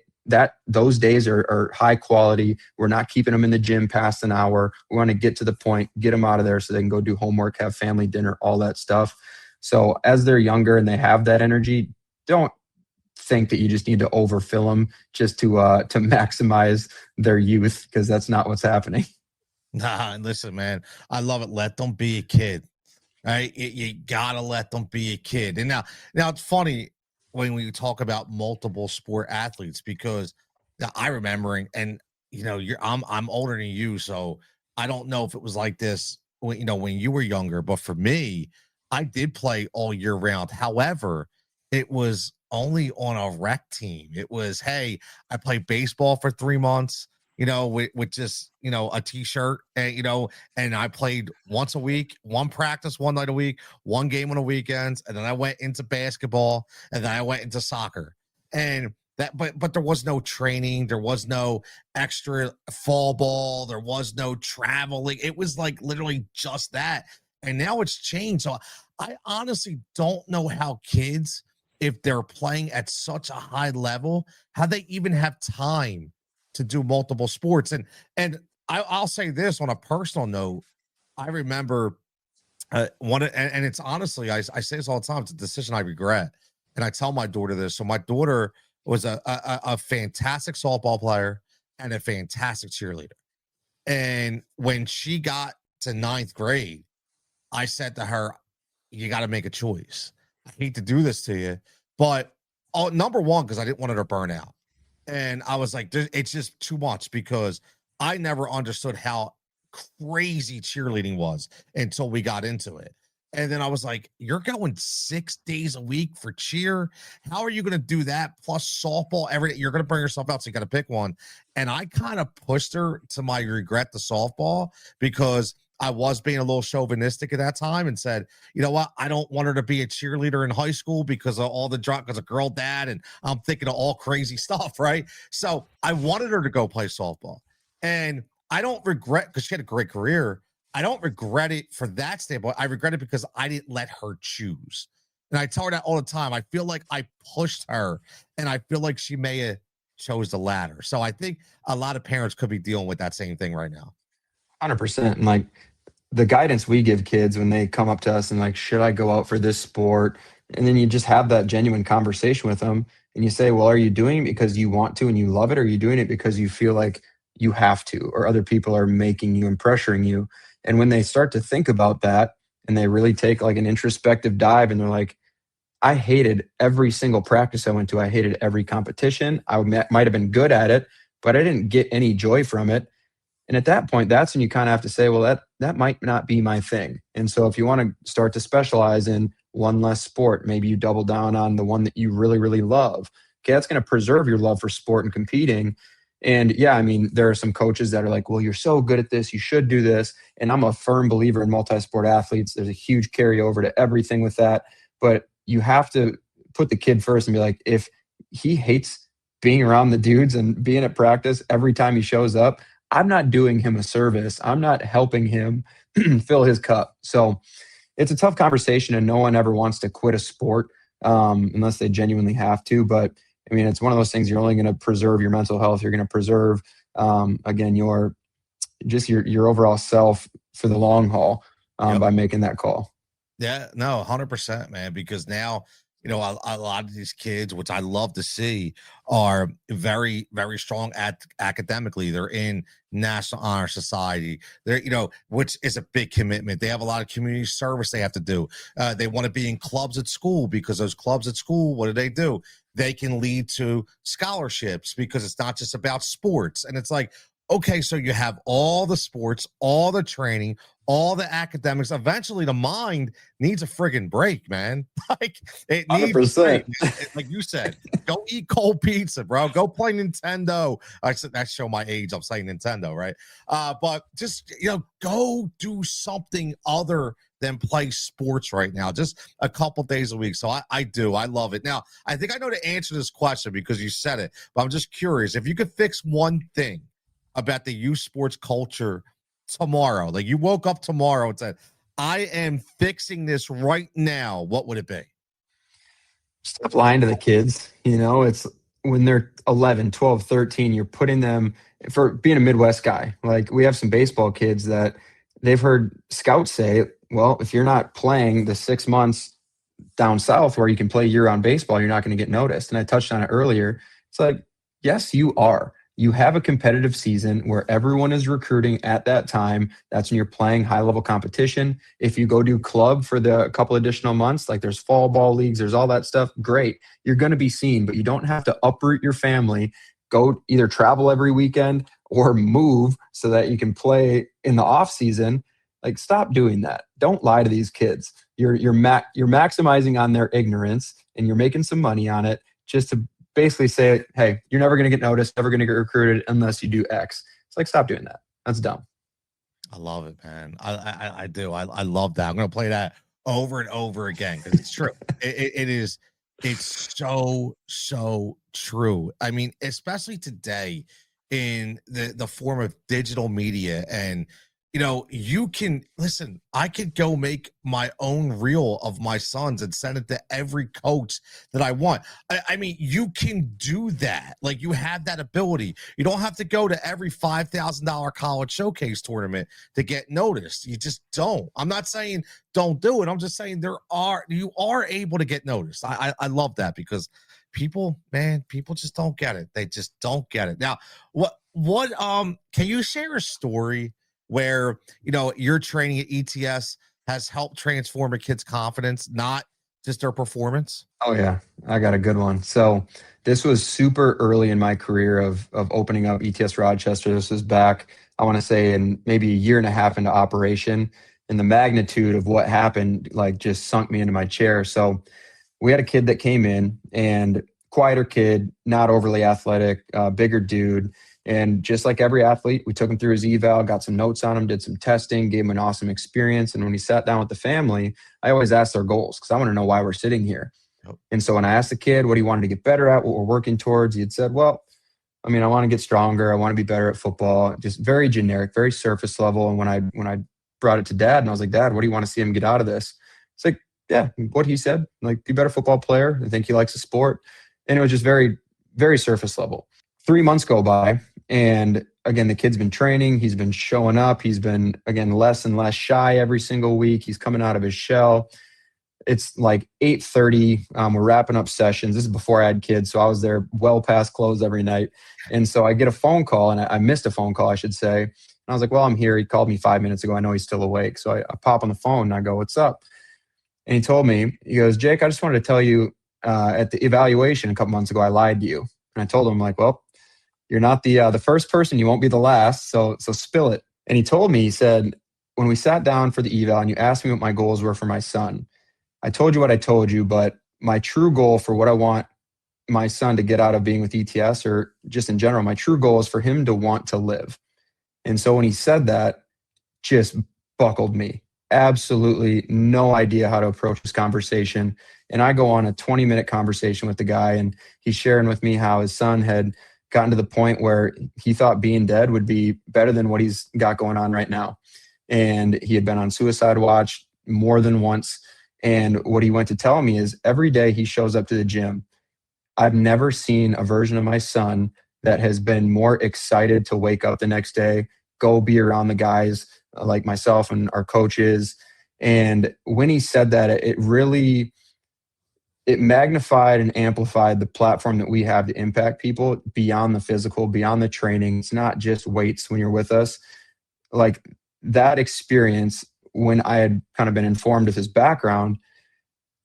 Those days are high quality. We're not keeping them in the gym past an hour. We want to get to the point, get them out of there so they can go do homework, have family dinner, all that stuff. So as they're younger and they have that energy, don't think that you just need to overfill them just to maximize their youth, because that's not what's happening. Nah, listen, man, I love it. Let them be a kid. Right? You gotta let them be a kid. And now it's funny when we talk about multiple sport athletes, because now I remembering, and I'm older than you, so I don't know if it was like this when you were younger, but for me, I did play all year round. However, it was only on a rec team. It was, hey, I played baseball for 3 months, with just a t-shirt, and I played once a week, one practice, one night a week, one game on the weekends, and then I went into basketball, and then I went into soccer. And but there was no training, there was no extra fall ball, there was no traveling. It was like literally just that. And now it's changed. So I honestly don't know how kids, if they're playing at such a high level, how they even have time to do multiple sports. I'll say this on a personal note. I remember and it's honestly, I say this all the time, it's a decision I regret. And I tell my daughter this. So my daughter was a fantastic softball player and a fantastic cheerleader. And when she got to ninth grade, I said to her, you got to make a choice. I hate to do this to you, but number one, because I didn't want her to burn out. And I was like, it's just too much, because I never understood how crazy cheerleading was until we got into it. And then I was like, you're going 6 days a week for cheer. How are you going to do that? Plus softball every day. You're going to burn yourself out. So you got to pick one. And I kind of pushed her to my regret, the softball, because I was being a little chauvinistic at that time and said, you know what? I don't want her to be a cheerleader in high school because of all the drop, because of girl dad. And I'm thinking of all crazy stuff. Right. So I wanted her to go play softball. And I don't regret, because she had a great career. I don't regret it for that standpoint. I regret it because I didn't let her choose. And I tell her that all the time. I feel like I pushed her, and I feel like she may have chose the latter. So I think a lot of parents could be dealing with that same thing right now. 100%. And like the guidance we give kids when they come up to us and like, should I go out for this sport? And then you just have that genuine conversation with them and you say, well, are you doing it because you want to and you love it? Or are you doing it because you feel like you have to, or other people are making you and pressuring you? And when they start to think about that and they really take like an introspective dive and they're like, I hated every single practice I went to. I hated every competition. I might have been good at it, but I didn't get any joy from it. And at that point, that's when you kind of have to say, well, that might not be my thing. And so if you want to start to specialize in one less sport, maybe you double down on the one that you really, really love. Okay, that's going to preserve your love for sport and competing. And yeah, I mean, there are some coaches that are like, well, you're so good at this, you should do this. And I'm a firm believer in multi-sport athletes. There's a huge carryover to everything with that. But you have to put the kid first and be like, if he hates being around the dudes and being at practice every time he shows up, I'm not doing him a service. I'm not helping him fill his cup. So it's a tough conversation, and no one ever wants to quit a sport. unless they genuinely have to. But I mean, it's one of those things. You're only going to preserve your mental health. You're going to preserve, again, your overall self for the long haul by making that call. Yeah, no, 100%, man. Because now, a lot of these kids, which I love to see, are very, very strong academically. They're in National Honor Society. They're, which is a big commitment. They have a lot of community service they have to do. They want to be in clubs at school, because those clubs at school, what do? They can lead to scholarships, because it's not just about sports. And it's like, okay, so you have all the sports, all the training, all the academics. Eventually, the mind needs a friggin' break, man. Like, it needs 100%. like you said, go eat cold pizza, bro. Go play Nintendo. That show my age. I'm saying Nintendo, right? But just, go do something other than play sports right now, just a couple days a week. So I love it. Now, I think I know the answer to this question because you said it, but I'm just curious. If you could fix one thing about the youth sports culture tomorrow, like you woke up tomorrow and said, I am fixing this right now, what would it be? Stop lying to the kids. It's when they're 11, 12, 13, you're putting them, for being a Midwest guy, like we have some baseball kids that they've heard scouts say, well, if you're not playing the 6 months down south where you can play year-round baseball, you're not going to get noticed. And I touched on it earlier. It's like, yes, you are. You have a competitive season where everyone is recruiting at that time. That's when you're playing high-level competition. If you go do club for the couple additional months, like there's fall ball leagues, there's all that stuff, great. You're going to be seen, but you don't have to uproot your family, go either travel every weekend or move so that you can play in the off season. Like, stop doing that. Don't lie to these kids. You're maximizing on their ignorance, and you're making some money on it just to basically say, hey, you're never going to get noticed, never going to get recruited unless you do X. It's like, stop doing that. That's dumb. I love it, man. I do. I love that. I'm going to play that over and over again because it's true. It is. It's so true. I mean, especially today in the form of digital media, and you can listen. I could go make my own reel of my sons and send it to every coach that I want. I mean, you can do that. Like, you have that ability. You don't have to go to every $5,000 college showcase tournament to get noticed. You just don't. I'm not saying don't do it. I'm just saying you are able to get noticed. I love that because people just don't get it. They just don't get it. Now, what can you share a story where your training at ETS has helped transform a kid's confidence, not just their performance? Oh yeah, I got a good one. So this was super early in my career of opening up ETS Rochester. This was back, I want to say, in maybe a year and a half into operation, and the magnitude of what happened like just sunk me into my chair. So we had a kid that came in, and quieter kid, not overly athletic, bigger dude. And just like every athlete, we took him through his eval, got some notes on him, did some testing, gave him an awesome experience. And when he sat down with the family, I always asked their goals because I want to know why we're sitting here. Yep. And so when I asked the kid what he wanted to get better at, what we're working towards, he had said, well, I mean, I want to get stronger. I want to be better at football. Just very generic, very surface level. And when I brought it to Dad and I was like, Dad, what do you want to see him get out of this? It's like, yeah, what he said, like, be a better football player. I think he likes the sport. And it was just very, very surface level. 3 months go by. And again, the kid's been training. He's been showing up. He's been, again, less and less shy every single week. He's coming out of his shell. It's like 8:30. We're wrapping up sessions. This is before I had kids. So I was there well past close every night. And so I get a phone call, and I missed a phone call, I should say. And I was like, well, I'm here. He called me 5 minutes ago. I know he's still awake. So I pop on the phone and I go, what's up? And he told me, he goes, Jake, I just wanted to tell you at the evaluation a couple months ago, I lied to you. And I told him, I'm like, well, you're not the first person. You won't be the last. So spill it. And he told me, he said, when we sat down for the eval and you asked me what my goals were for my son, I told you what I told you, but my true goal for what I want my son to get out of being with ETS, or just in general, my true goal is for him to want to live. And so when he said that, just buckled me. Absolutely no idea how to approach this conversation. And I go on a 20-minute conversation with the guy, and he's sharing with me how his son had gotten to the point where he thought being dead would be better than what he's got going on right now. And he had been on suicide watch more than once. And what he went to tell me is every day he shows up to the gym, I've never seen a version of my son that has been more excited to wake up the next day, go be around the guys like myself and our coaches. And when he said that, it magnified and amplified the platform that we have to impact people beyond the physical, beyond the training. It's not just weights when you're with us. Like that experience, when I had kind of been informed of his background,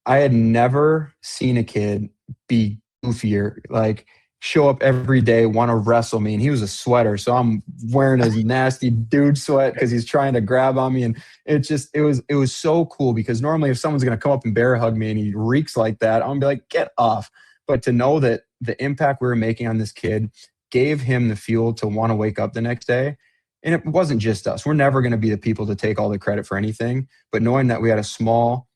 I had never seen a kid be goofier, like show up every day, want to wrestle me. And he was a sweater. So I'm wearing his nasty dude sweat because he's trying to grab on me. And it was so cool, because normally if someone's going to come up and bear hug me and he reeks like that, I'm gonna be like, get off. But to know that the impact we were making on this kid gave him the fuel to want to wake up the next day. And it wasn't just us. We're never going to be the people to take all the credit for anything. But knowing that we had a small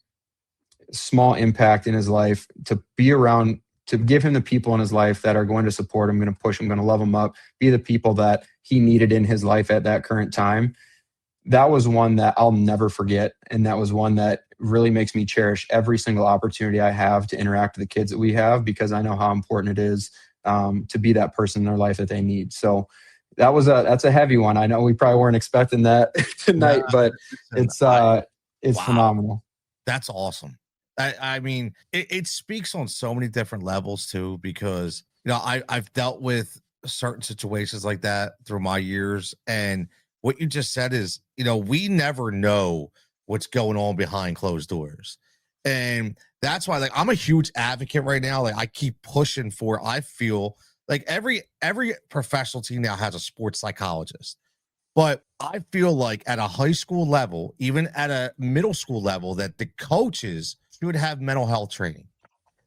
impact in his life, to be around, to give him the people in his life that are going to support him, going to push him, going to love him up, be the people that he needed in his life at that current time. That was one that I'll never forget. And that was one that really makes me cherish every single opportunity I have to interact with the kids that we have, because I know how important it is to be that person in their life that they need. So that's a heavy one. I know we probably weren't expecting that tonight, but it's wow. Phenomenal. That's awesome. I mean, it speaks on so many different levels too, because, you know, I've dealt with certain situations like that through my years. And what you just said is, you know, we never know what's going on behind closed doors. And that's why, like, I'm a huge advocate right now. Like, I keep pushing for, I feel like every professional team now has a sports psychologist. But I feel like at a high school level, even at a middle school level, that the coaches should have mental health training.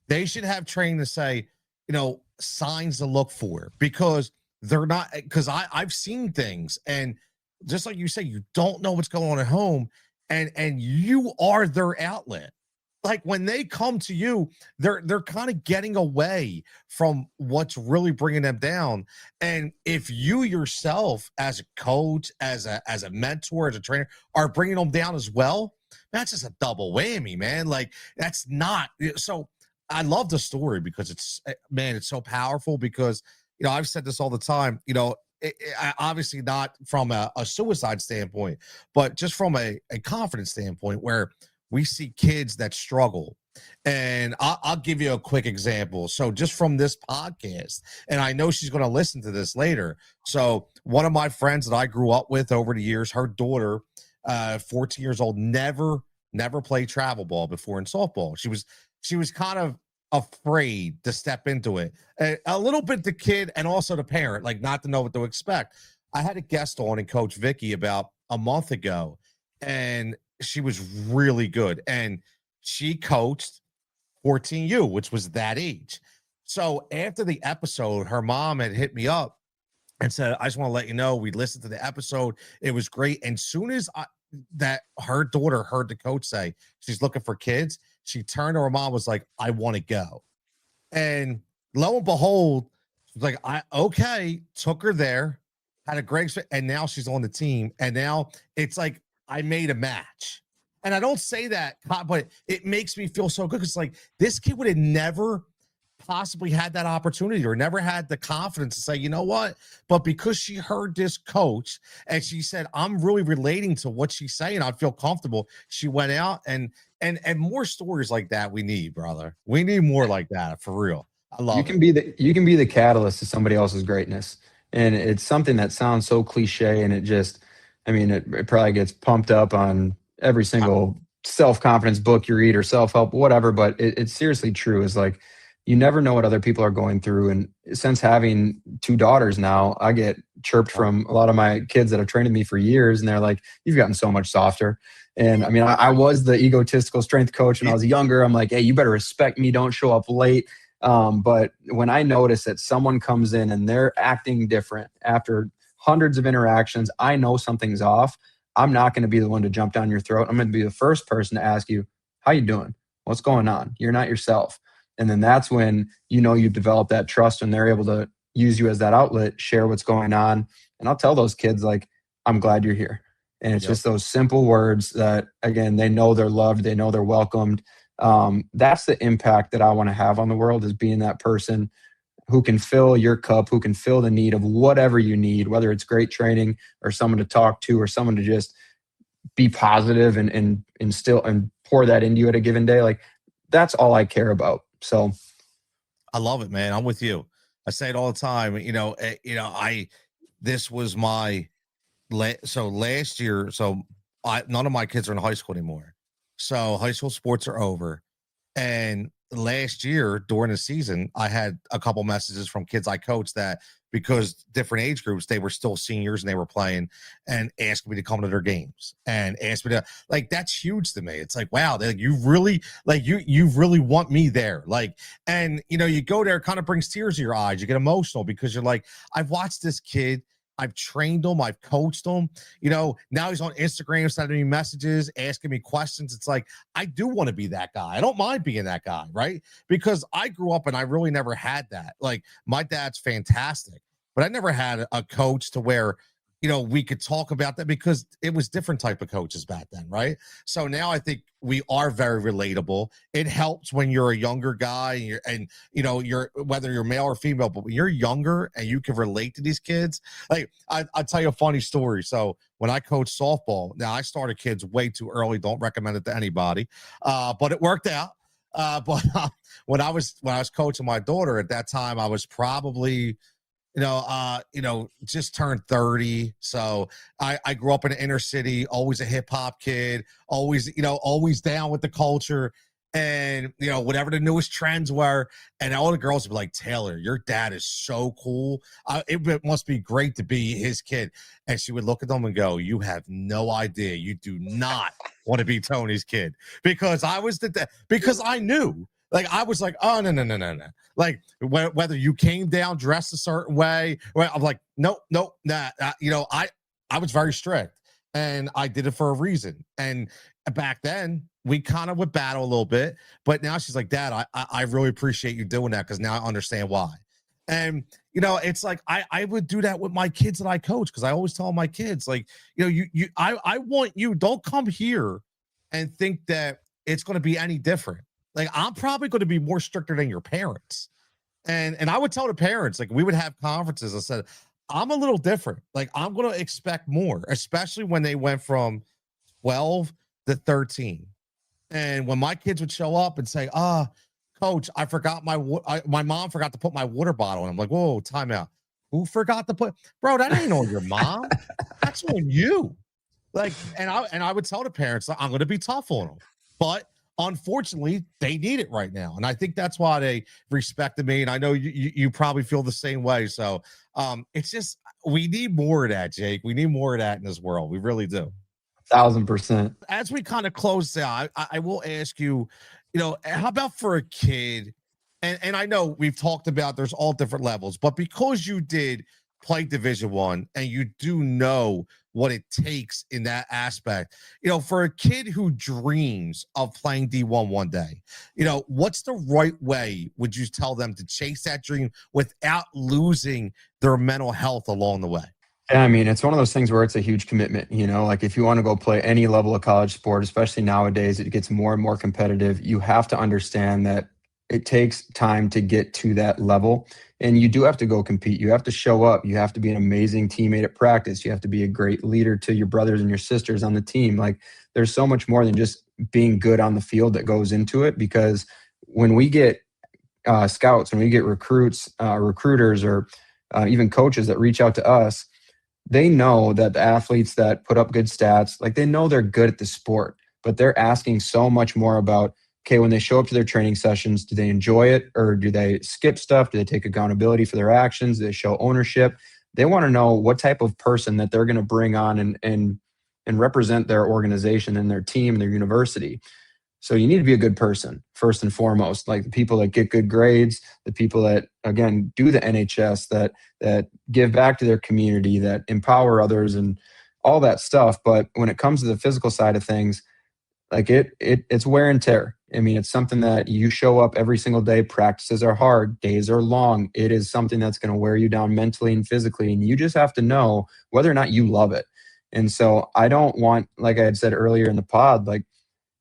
They should have training to say, you know, signs to look for, because they're not, because I've seen things, and just like you say, you don't know what's going on at home, and you are their outlet. Like when they come to you, they're kind of getting away from what's really bringing them down. And if you yourself, as a coach, as a mentor, as a trainer, are bringing them down as well, that's just a double whammy, man. Like that's not so. I love the story because it's so powerful. Because, you know, I've said this all the time. You know, obviously not from a suicide standpoint, but just from a confidence standpoint, where we see kids that struggle. And I'll give you a quick example. So just from this podcast, and I know she's going to listen to this later. So one of my friends that I grew up with over the years, her daughter, 14 years old, never played travel ball before in softball. She was kind of afraid to step into it. A little bit the kid and also the parent, like not to know what to expect. I had a guest on, and Coach Vicky, about a month ago, and she was really good, and she coached 14U, which was that age. So after the episode, her mom had hit me up and said, I just want to let you know, we listened to the episode. It was great. And soon as that her daughter heard the coach say she's looking for kids, she turned to her mom, was like, I want to go. And lo and behold, she's like, okay, took her there, had a great, and now she's on the team. And now it's like, I made a match. And I don't say that, but it makes me feel so good, because like this kid would have never possibly had that opportunity, or never had the confidence to say, you know what? But because she heard this coach and she said, I'm really relating to what she's saying, I feel comfortable, she went out. And more stories like that we need, brother. We need more like that, for real. I love it. You can be the catalyst to somebody else's greatness. And it's something that sounds so cliche, and it probably gets pumped up on every single self-confidence book you read or self-help, whatever, but it's seriously true. Is like, you never know what other people are going through. And since having 2 daughters now, I get chirped from a lot of my kids that have trained with me for years, and they're like, you've gotten so much softer. And I mean, I was the egotistical strength coach when I was younger. I'm like, hey, you better respect me, don't show up late. But when I notice that someone comes in and they're acting different after hundreds of interactions, I know something's off. I'm not going to be the one to jump down your throat. I'm going to be the first person to ask you, how you doing? What's going on? You're not yourself. And then that's when, you know, you develop that trust, and they're able to use you as that outlet, share what's going on. And I'll tell those kids, like, I'm glad you're here. And it's just those simple words that, again, they know they're loved, they know they're welcomed. That's the impact that I want to have on the world, is being that person who can fill your cup, who can fill the need of whatever you need, whether it's great training or someone to talk to or someone to just be positive and instill and pour that into you at a given day. Like, that's all I care about. So I love it, man. I'm with you. I say it all the time. This was my last year. So none of my kids are in high school anymore. So high school sports are over. And last year during the season, I had a couple messages from kids I coached that, because different age groups, they were still seniors and they were playing, and asked me to come to their games and asked me to, like, that's huge to me. It's like, wow, you really want me there. Like, and you go there, it kind of brings tears to your eyes. You get emotional because you're like, I've watched this kid, I've trained him, I've coached him. Now he's on Instagram sending me messages, asking me questions. It's like, I do want to be that guy. I don't mind being that guy, right? Because I grew up and I really never had that. Like, my dad's fantastic, but I never had a coach to where, we could talk about that, because it was different type of coaches back then, right? So now I think we are very relatable. It helps when you're a younger guy and you're whether you're male or female, but when you're younger and you can relate to these kids. Like, I'll tell you a funny story. So when I coached softball, now I started kids way too early. Don't recommend it to anybody, but it worked out. But when I was coaching my daughter at that time, I was probably just turned 30. So I grew up in the inner city, always a hip hop kid, always down with the culture and, whatever the newest trends were. And all the girls would be like, Taylor, your dad is so cool. It must be great to be his kid. And she would look at them and go, you have no idea. You do not want to be Tony's kid, because because I knew. Like, I was like, oh, no. Like, whether you came down dressed a certain way, I'm like, nope, nah. I was very strict, and I did it for a reason. And back then, we kind of would battle a little bit, but now she's like, Dad, I really appreciate you doing that, because now I understand why. And it's like I would do that with my kids that I coach, because I always tell my kids, like, I want you, don't come here and think that it's going to be any different. Like, I'm probably going to be more stricter than your parents. And I would tell the parents, like, we would have conferences. I said, I'm a little different. Like, I'm going to expect more, especially when they went from 12 to 13. And when my kids would show up and say, Coach, I forgot my mom forgot to put my water bottle. And I'm like, whoa, time out. Who forgot to put, bro, that ain't on your mom. That's on you. Like, and I would tell the parents, like, I'm going to be tough on them. But unfortunately, they need it right now. And I think that's why they respected me. And I know you probably feel the same way. So it's just, we need more of that, Jake. We need more of that in this world. We really do. 1,000%. As we kind of close out, I will ask you, how about for a kid? And I know we've talked about there's all different levels, but because you did play Division I and you do know what it takes in that aspect, for a kid who dreams of playing D1 one day, what's the right way would you tell them to chase that dream without losing their mental health along the way? Yeah, I mean, it's one of those things where it's a huge commitment, like if you want to go play any level of college sport, especially nowadays, it gets more and more competitive. You have to understand that it takes time to get to that level, and you do have to go compete. You have to show up. You have to be an amazing teammate at practice. You have to be a great leader to your brothers and your sisters on the team. Like, there's so much more than just being good on the field that goes into it, because when we get scouts, when we get recruiters, or even coaches that reach out to us, they know that the athletes that put up good stats, like, they know they're good at the sport, but they're asking so much more about, okay, when they show up to their training sessions, do they enjoy it, or do they skip stuff? Do they take accountability for their actions? Do they show ownership? They want to know what type of person that they're going to bring on and represent their organization and their team and their university. So you need to be a good person, first and foremost, like the people that get good grades, the people that, again, do the NHS, that give back to their community, that empower others and all that stuff. But when it comes to the physical side of things, like it's wear and tear. I mean, it's something that you show up every single day. Practices are hard. Days are long. It is something that's going to wear you down mentally and physically. And you just have to know whether or not you love it. And so I don't want, like I had said earlier in the pod, like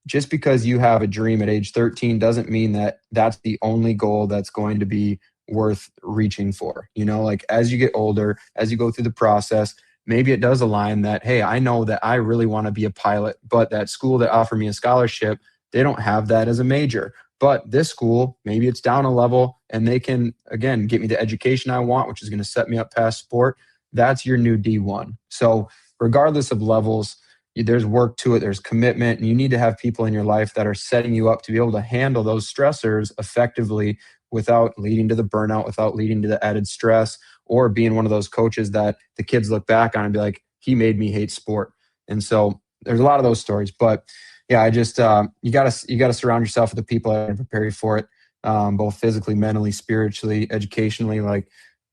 just because you have a dream at age 13 doesn't mean that that's the only goal that's going to be worth reaching for. Like as you get older, as you go through the process, maybe it does align that, hey, I know that I really want to be a pilot, but that school that offered me a scholarship, they don't have that as a major. But this school, maybe it's down a level and they can, again, get me the education I want, which is going to set me up past sport. That's your new D1. So regardless of levels, there's work to it, there's commitment, and you need to have people in your life that are setting you up to be able to handle those stressors effectively without leading to the burnout, without leading to the added stress, or being one of those coaches that the kids look back on and be like, he made me hate sport. And so there's a lot of those stories, but yeah, I just, you gotta surround yourself with the people that are prepare you for it, both physically, mentally, spiritually, educationally, like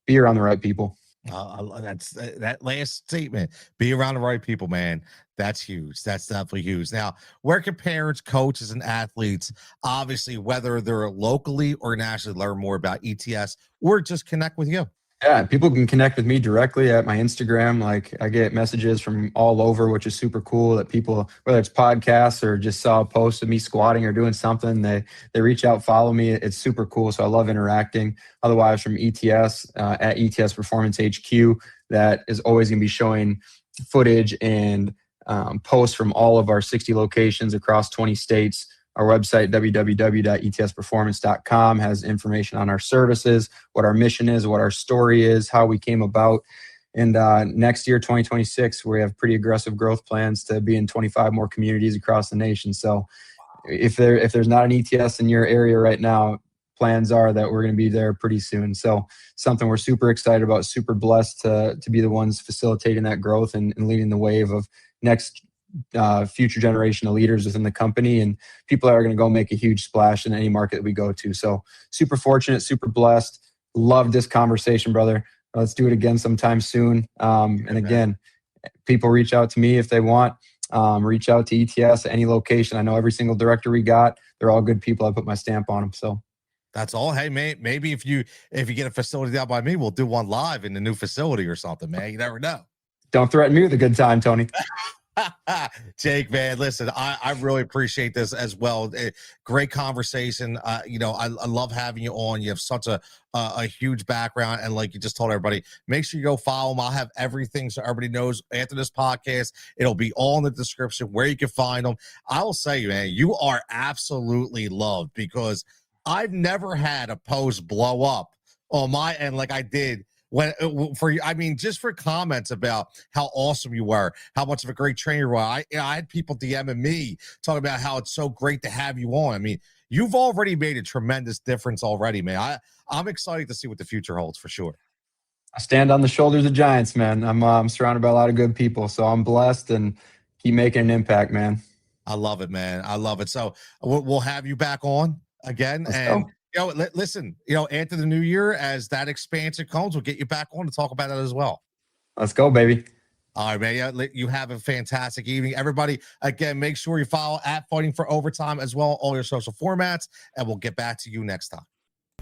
be around the right people. That's that last statement. Be around the right people, man. That's huge. That's definitely huge. Now, where can parents, coaches, and athletes, obviously, whether they're locally or nationally, learn more about ETS or just connect with you? Yeah, people can connect with me directly at my Instagram. Like I get messages from all over, which is super cool that people, whether it's podcasts or just saw a post of me squatting or doing something, they reach out, follow me. It's super cool. So I love interacting. Otherwise from ETS at ETS Performance HQ, that is always going to be showing footage and posts from all of our 60 locations across 20 states. Our website, www.etsperformance.com, has information on our services, what our mission is, what our story is, how we came about. And next year, 2026, we have pretty aggressive growth plans to be in 25 more communities across the nation. So if there's not an ETS in your area right now, plans are that we're going to be there pretty soon. So something we're super excited about, super blessed to be the ones facilitating that growth and leading the wave of next future generation of leaders within the company and people that are going to go make a huge splash in any market that we go to. So super fortunate, super blessed. Love this conversation, brother. Let's do it again sometime soon. And again, people reach out to me if they want. Reach out to ETS at any location. I know every single director we got, they're all good people. I put my stamp on them. So that's all. Hey, man, maybe if you get a facility down by me, we'll do one live in the new facility or something, man. You never know. Don't threaten me with a good time, Tony. Jake, man, listen, I really appreciate this as well. Great conversation. I love having you on. You have such a huge background, and like you just told everybody, make sure you go follow them. I'll have everything so everybody knows after this podcast. It'll be all in the description where you can find them. I will say, man, you are absolutely loved because I've never had a post blow up on my end like I did when for you. I mean, just for comments about how awesome you were, how much of a great trainer you were. I had people DMing me talking about how it's so great to have you on. I mean, you've already made a tremendous difference already, man. I'm excited to see what the future holds for sure. I stand on the shoulders of giants, man. I'm surrounded by a lot of good people, so I'm blessed and keep making an impact, man. I love it, man. I love it. So we'll have you back on again. Let's and go. Listen, after the new year, as that expansion comes, we'll get you back on to talk about it as well. Let's go, baby. All right, man. Yeah, you have a fantastic evening. Everybody, again, make sure you follow at Fighting for Overtime as well, all your social formats, and we'll get back to you next time.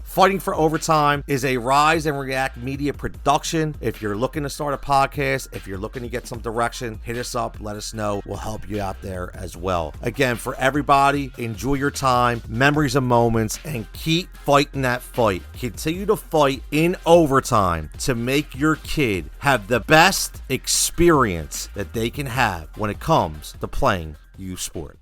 Fighting for Overtime is a Rise and React media production. If you're looking to start a podcast, if you're looking to get some direction, hit us up, let us know. We'll help you out there as well. Again, for everybody, enjoy your time, memories and moments, and keep fighting that fight. Continue to fight in overtime to make your kid have the best experience that they can have when it comes to playing youth sports.